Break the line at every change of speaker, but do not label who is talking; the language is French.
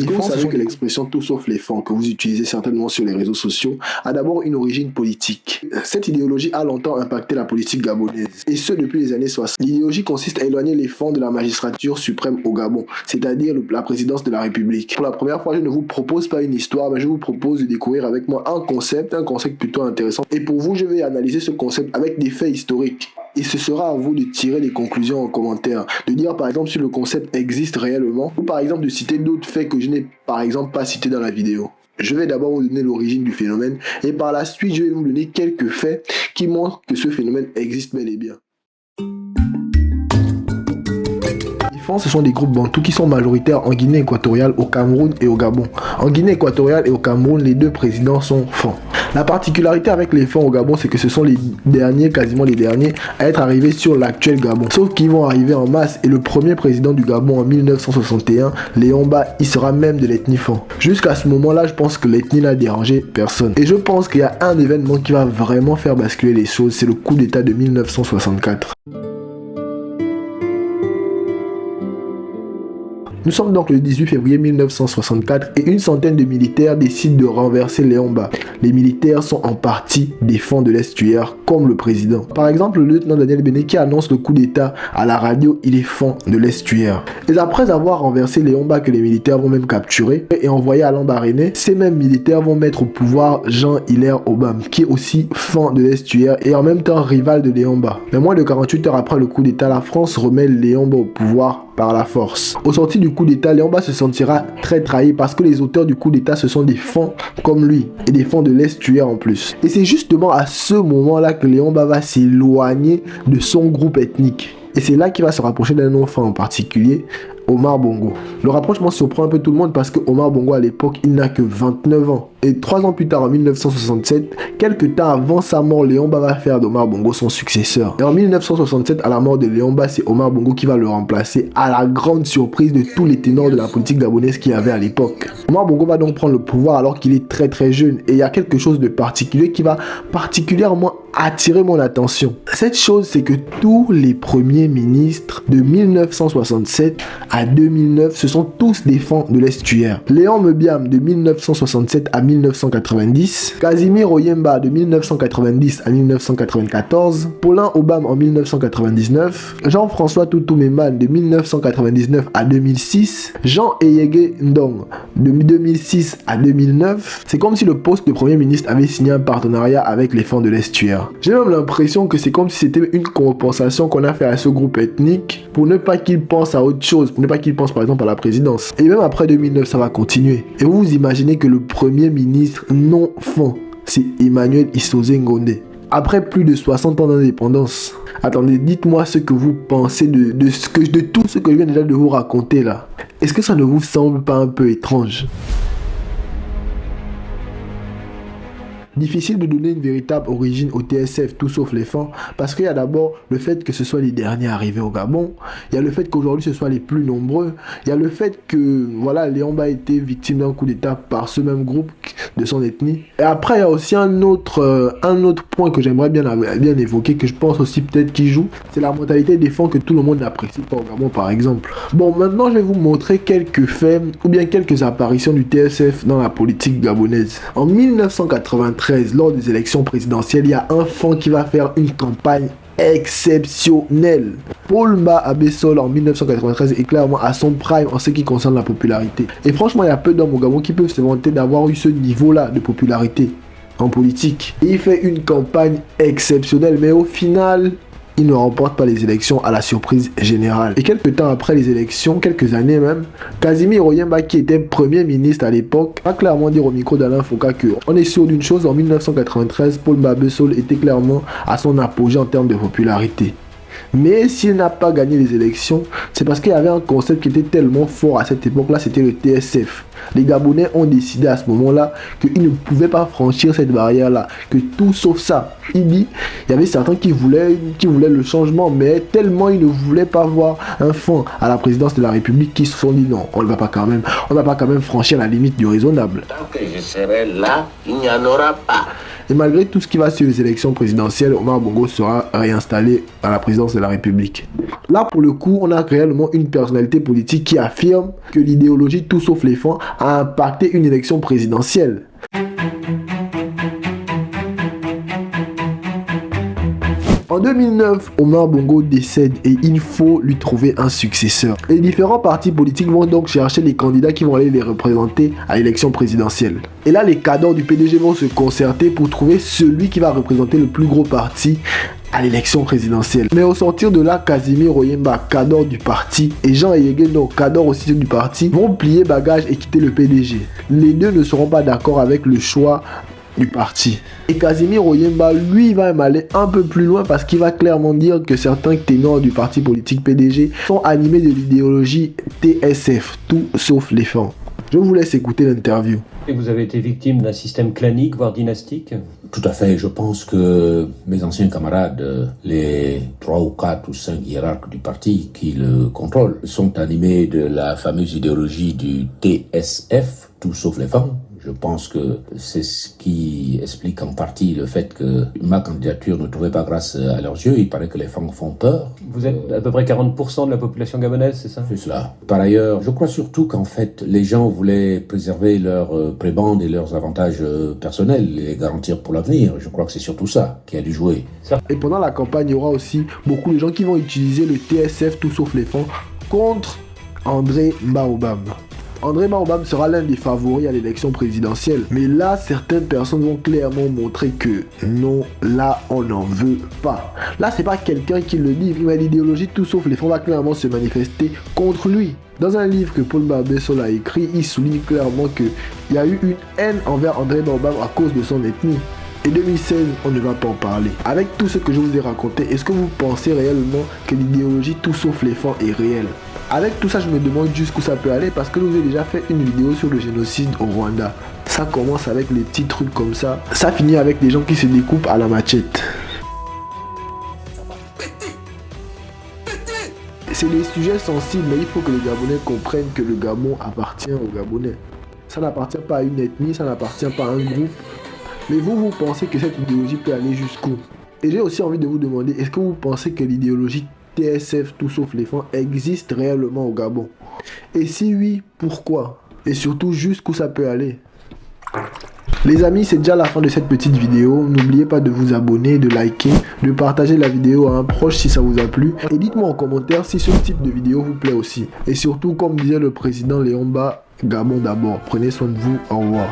Est-ce que vous savez que l'expression tout sauf les fonds que vous utilisez certainement sur les réseaux sociaux a d'abord une origine politique. Cette idéologie a longtemps impacté la politique gabonaise, et ce depuis les années 60. L'idéologie consiste à éloigner les fonds de la magistrature suprême au Gabon, c'est-à-dire la présidence de la République. Pour la première fois, je ne vous propose pas une histoire, mais je vous propose de découvrir avec moi un concept plutôt intéressant. Et pour vous, je vais analyser ce concept avec des faits historiques. Et ce sera à vous de tirer des conclusions en commentaire, de dire par exemple si le concept existe réellement, ou par exemple de citer d'autres faits que je n'ai par exemple pas cités dans la vidéo. Je vais d'abord vous donner l'origine du phénomène et par la suite je vais vous donner quelques faits qui montrent que ce phénomène existe bel et bien. Ce sont des groupes bantous qui sont majoritaires en Guinée équatoriale, au Cameroun et au Gabon. En Guinée équatoriale et au Cameroun, les deux présidents sont Fon. La particularité avec les Fon au Gabon, c'est que ce sont les derniers, quasiment les derniers, à être arrivés sur l'actuel Gabon. Sauf qu'ils vont arriver en masse et le premier président du Gabon en 1961, Léon Mba, il sera même de l'ethnie Fon. Jusqu'à ce moment-là, je pense que l'ethnie n'a dérangé personne. Et je pense qu'il y a un événement qui va vraiment faire basculer les choses, c'est le coup d'État de 1964. Nous sommes donc le 18 février 1964 et une centaine de militaires décident de renverser Léon Mba. Les militaires sont en partie des fonds de l'estuaire comme le président. Par exemple, le lieutenant Daniel Béné qui annonce le coup d'état à la radio, il est fond de l'estuaire. Et après avoir renversé Léon Mba que les militaires vont même capturer et envoyer à Lambaréné, ces mêmes militaires vont mettre au pouvoir Jean-Hilaire Obam qui est aussi fond de l'estuaire et en même temps rival de Léon Mba. Mais moins de 48 heures après le coup d'état, la France remet Léon Mba au pouvoir par la force. Au sorti du coup d'état, Léon Mba se sentira très trahi parce que les auteurs du coup d'état ce sont des fonds comme lui et des fonds de l'estuaire en plus. Et c'est justement à ce moment-là que Léon Mba va s'éloigner de son groupe ethnique. Et c'est là qu'il va se rapprocher d'un enfant en particulier, Omar Bongo. Le rapprochement surprend un peu tout le monde parce que Omar Bongo à l'époque il n'a que 29 ans. Et 3 ans plus tard en 1967, quelques temps avant sa mort, Léon Mba va faire d'Omar Bongo son successeur. Et en 1967, à la mort de Léon Mba, c'est Omar Bongo qui va le remplacer à la grande surprise de tous les ténors de la politique gabonaise qu'il y avait à l'époque. Omar Bongo va donc prendre le pouvoir alors qu'il est très très jeune et il y a quelque chose de particulier qui va particulièrement attirer mon attention. Cette chose, c'est que tous les premiers ministres de 1967 à 2009, ce sont tous des fonds de l'estuaire. Léon Mebiam de 1967 à 1990, Casimir Oyemba de 1990 à 1994, Paulin Obam en 1999, Jean-François Toutou-Meman de 1999 à 2006, Jean Eyege Ndong de 2006 à 2009. C'est comme si le poste de premier ministre avait signé un partenariat avec les fonds de l'estuaire. J'ai même l'impression que c'est comme si c'était une compensation qu'on a fait à ce groupe ethnique pour ne pas qu'il pense à autre chose, pour ne pas qu'il pense par exemple à la présidence. Et même après 2009, ça va continuer. Et vous vous imaginez que le premier ministre non fond, c'est Emmanuel Issoze Ngonde. Après plus de 60 ans d'indépendance. Attendez, dites-moi ce que vous pensez de tout ce que je viens déjà de vous raconter là. Est-ce que ça ne vous semble pas un peu étrange ? Difficile de donner une véritable origine au TSF, tout sauf les fonds, parce qu'il y a d'abord le fait que ce soit les derniers arrivés au Gabon, il y a le fait qu'aujourd'hui ce soit les plus nombreux, il y a le fait que voilà, Léon Mba a été victime d'un coup d'état par ce même groupe de son ethnie. Et après il y a aussi un autre point que j'aimerais bien évoquer, que je pense aussi peut-être qui joue, c'est la mentalité des fonds que tout le monde n'apprécie pas au Gabon par exemple. Bon, maintenant je vais vous montrer quelques faits ou bien quelques apparitions du TSF dans la politique gabonaise. En 1993, lors des élections présidentielles, il y a un fonds qui va faire une campagne exceptionnelle. Paul Mba Abessol en 1993 est clairement à son prime en ce qui concerne la popularité. Et franchement, il y a peu d'hommes au Gabon qui peuvent se vanter d'avoir eu ce niveau-là de popularité en politique. Et il fait une campagne exceptionnelle, mais au final, il ne remporte pas les élections à la surprise générale. Et quelques temps après les élections, quelques années même, Casimir Oyemba, qui était premier ministre à l'époque, a clairement dit au micro d'Alain Foucault que on est sûr d'une chose, en 1993, Paul Mba Abessol était clairement à son apogée en termes de popularité. Mais s'il n'a pas gagné les élections, c'est parce qu'il y avait un concept qui était tellement fort à cette époque-là, c'était le TSF. Les Gabonais ont décidé à ce moment-là qu'ils ne pouvaient pas franchir cette barrière-là, que tout sauf ça. Il dit, il y avait certains qui voulaient le changement, mais tellement ils ne voulaient pas voir un fonds à la présidence de la République qui se sont dit non, on ne va pas quand même franchir la limite du raisonnable.
Tant que je serai là, il n'y en aura pas.
Et malgré tout ce qui va sur les élections présidentielles, Omar Bongo sera réinstallé à la présidence de la République. Là, pour le coup, on a réellement une personnalité politique qui affirme que l'idéologie tout sauf les fonds a impacté une élection présidentielle. En 2009, Omar Bongo décède et il faut lui trouver un successeur. Les différents partis politiques vont donc chercher les candidats qui vont aller les représenter à l'élection présidentielle. Et là, les cadres du PDG vont se concerter pour trouver celui qui va représenter le plus gros parti à l'élection présidentielle. Mais au sortir de là, Casimir Oyemba, cadre du parti, et Jean Eyegeno, cadre aussi du parti, vont plier bagages et quitter le PDG. Les deux ne seront pas d'accord avec le choix du parti. Et Casimir Oyemba, lui, va même aller un peu plus loin parce qu'il va clairement dire que certains ténors du parti politique PDG sont animés de l'idéologie TSF, tout sauf les femmes. Je vous laisse écouter l'interview.
Et vous avez été victime d'un système clanique, voire dynastique?
Tout à fait. Je pense que mes anciens camarades, les 3 ou 4 ou 5 hiérarques du parti qui le contrôlent, sont animés de la fameuse idéologie du TSF, tout sauf les femmes. Je pense que c'est ce qui explique en partie le fait que ma candidature ne trouvait pas grâce à leurs yeux. Il paraît que les femmes font peur.
Vous êtes à peu près 40% de la population gabonaise, c'est ça?
C'est cela. Par ailleurs, je crois surtout qu'en fait, les gens voulaient préserver leurs prébendes et leurs avantages personnels et les garantir pour l'avenir. Je crois que c'est surtout ça qui a dû jouer.
Et pendant la campagne, il y aura aussi beaucoup de gens qui vont utiliser le TSF, tout sauf les fonds, contre André Mahobam. André Mahobam sera l'un des favoris à l'élection présidentielle. Mais là, certaines personnes vont clairement montrer que non, là, on n'en veut pas. Là, c'est pas quelqu'un qui le dit, mais l'idéologie tout sauf les fonds va clairement se manifester contre lui. Dans un livre que Paul Barbesol a écrit, il souligne clairement qu'il y a eu une haine envers André Mahobam à cause de son ethnie. Et 2016, on ne va pas en parler. Avec tout ce que je vous ai raconté, est-ce que vous pensez réellement que l'idéologie tout sauf les fonds est réelle? Avec tout ça, je me demande jusqu'où ça peut aller parce que je vous ai déjà fait une vidéo sur le génocide au Rwanda. Ça commence avec les petits trucs comme ça. Ça finit avec des gens qui se découpent à la machette. C'est des sujets sensibles, mais il faut que les Gabonais comprennent que le Gabon appartient aux Gabonais. Ça n'appartient pas à une ethnie, ça n'appartient pas à un groupe. Mais vous pensez que cette idéologie peut aller jusqu'où? Et j'ai aussi envie de vous demander, est-ce que vous pensez que l'idéologie TSF, tout sauf les fonds, existe réellement au Gabon? Et si oui, pourquoi? Et surtout, jusqu'où ça peut aller? Les amis, c'est déjà la fin de cette petite vidéo. N'oubliez pas de vous abonner, de liker, de partager la vidéo à un proche si ça vous a plu. Et dites-moi en commentaire si ce type de vidéo vous plaît aussi. Et surtout, comme disait le président Léomba, Gabon d'abord. Prenez soin de vous. Au revoir.